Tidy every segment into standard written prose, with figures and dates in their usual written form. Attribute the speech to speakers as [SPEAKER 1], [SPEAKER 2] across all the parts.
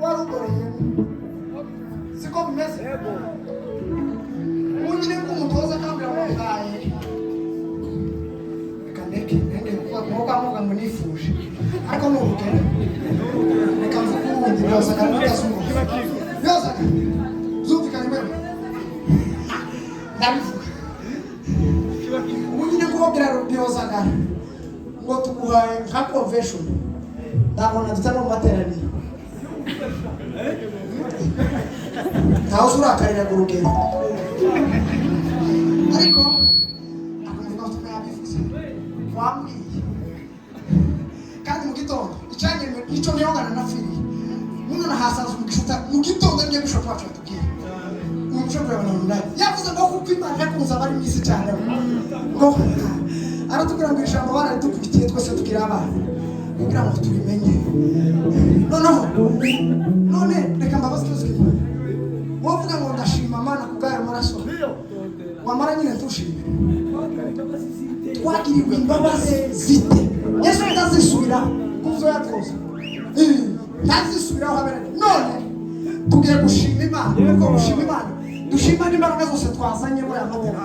[SPEAKER 1] warugoreye siko bimeze unyine kumutoza kambira wabaye kaneke nende kwa ngo nifuje ariko n'urugero reka mvukundi byose kandi byasumbuka byose zumvikanye mwe ndabivuga unyine kubabwira byozagara ngo tuguhaye nka convention ndabona tutari mu materaniro ntaho urakarira ku rugendo ariko akomeza gutuma yabivuze wambwiye kandi mu gitondo icanye nico niyongana na firi muno na hasanzwe mu gitondo ngiye bishop wacu atubwiye umushop yabona ndani yavuze ngo kuko Imana yakunze abari mwisi cyane ngo aratubwira ngo ijambo baradukubitiye twese tugira abana kugira ngo tubimenye none reka mbabaze cyose wovuga ngo ndashima Imana kubwayo maraso wamara nyine tushime twagiriwe imbabazi zite Yesu ndazisubira kuzo yakoze ndazisubiraho habere none tugiye gushima Imana kuko gushima Imana dushima n'imbaraga zose twazanye muri amatora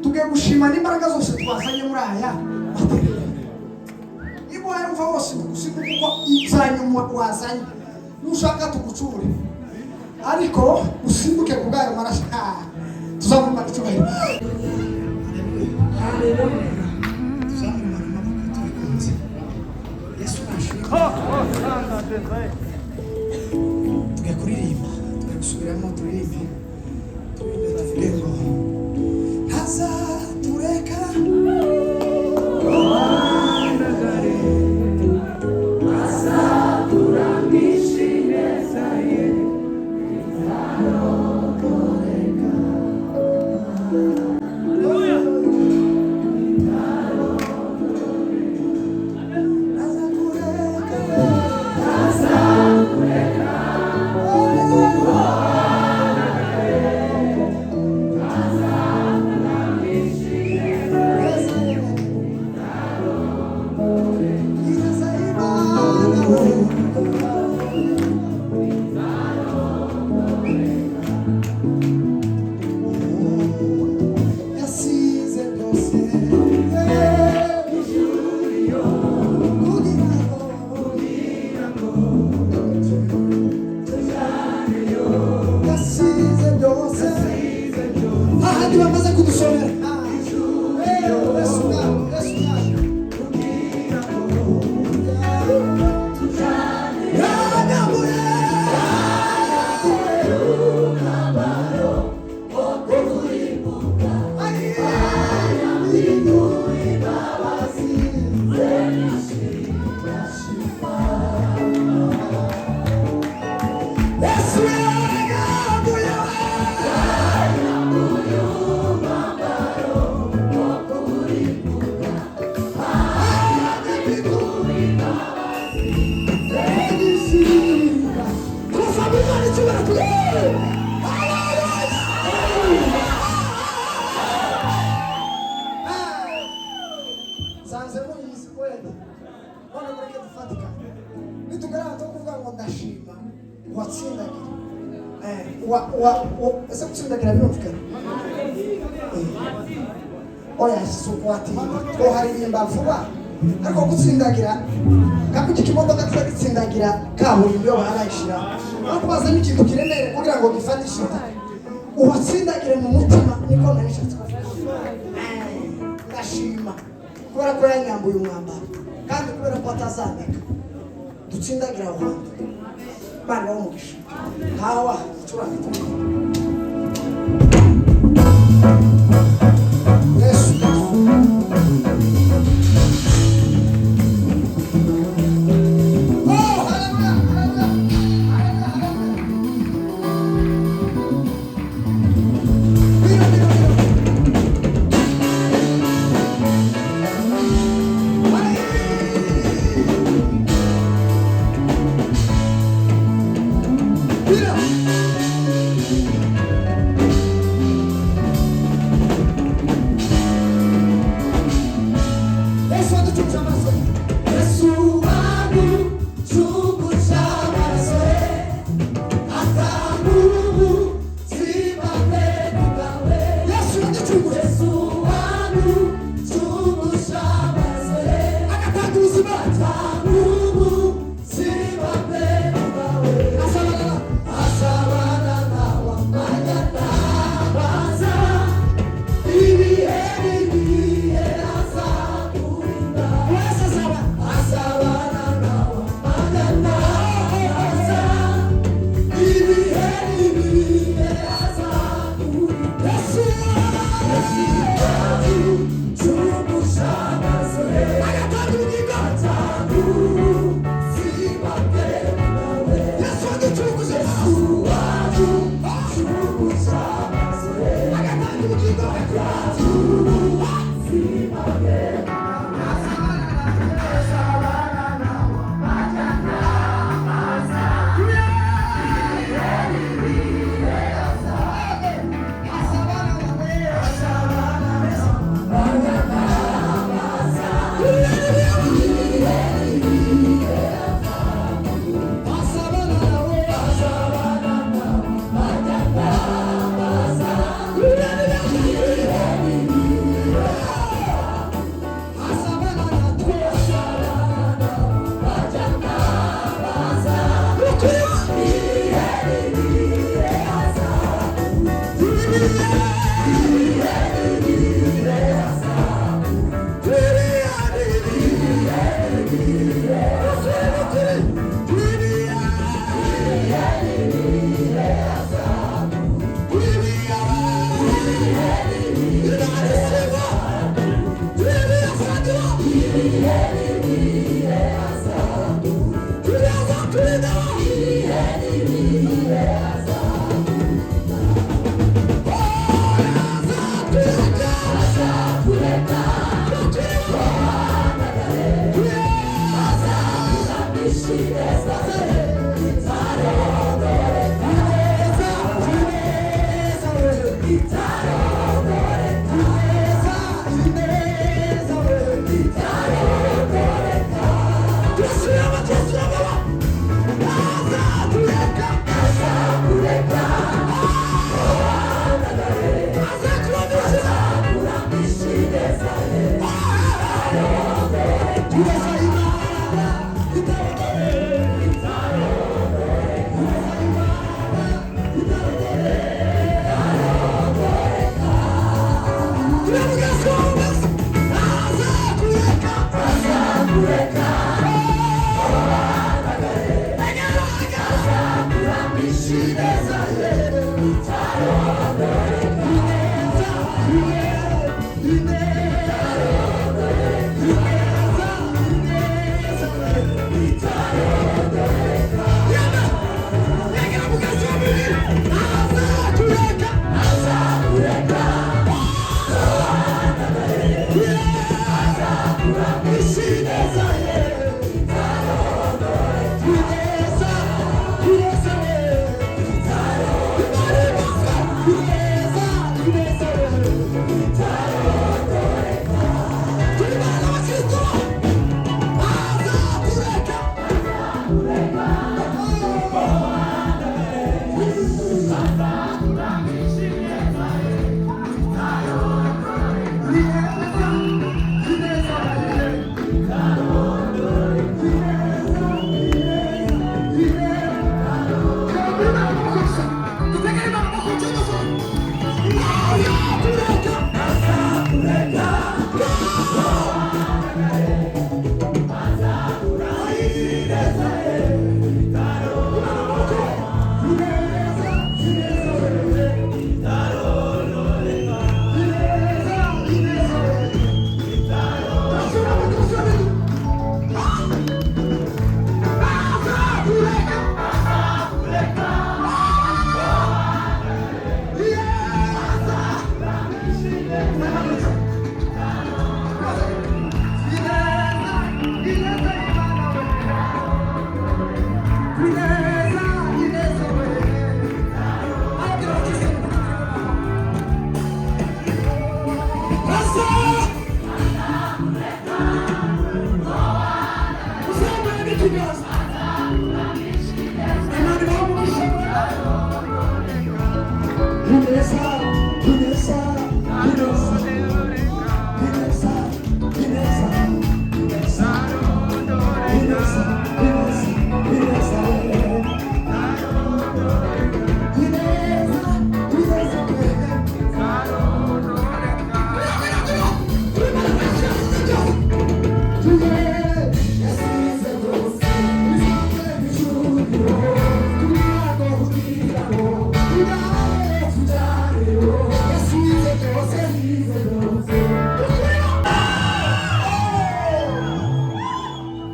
[SPEAKER 1] tugiye gushima n'imbaraga zose twazanye muri aya ibo yumva wose gusiga kuko izanyuma wazanye nushaka tugucure ariko usimbuke kubwayo maraso tuzamuma cyubahiro Yesu nashimye tugakuririmba tugusubiramo turirimbe tuvuge ngo haza tureka essa pessoa que não fica olha sukwati ko hari imbavuba ariko gutsindagira kakuki kimodoka tsindagira kaburimbo barayishira ariko bazanye ikintu kiremere kugira ngo gifatishe uwatsindagire mu mutima niko nanishatse ndashima kubera ko yanyambuye umwambaro kandi kubera ko atazandika dutsindagira aho bana bamugisha hawa turafite Yesu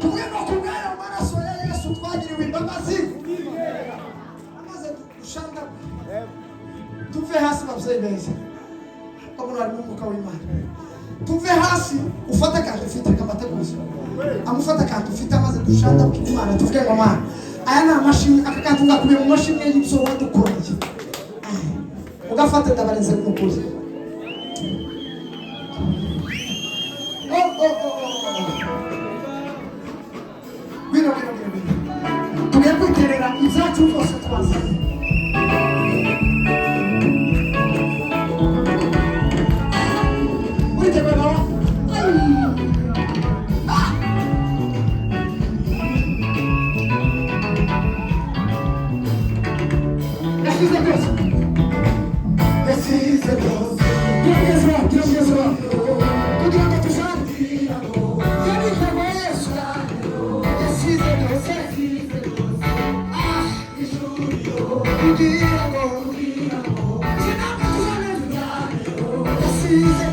[SPEAKER 1] Tuvuge ngo kubw'ayo maraso ya Yesu twagiriwe imbabazi. Amaze dushanda tuve hasi babyeyi beza. Kabona ari mu mwuka w'Imana. Tuve hasi ufata kandi ufite kamateguzo. Amufata kandi ufite amaze dushanda ukimana tuvuge ngo Mana. Aya na mashini akakantu ngakubiye mu mashini y'ibyo wadukoreye. Ugafata ndabarenze kumukuri. Bino. Tugiye kwiterera ibyacu byose twaza.
[SPEAKER 2] Season.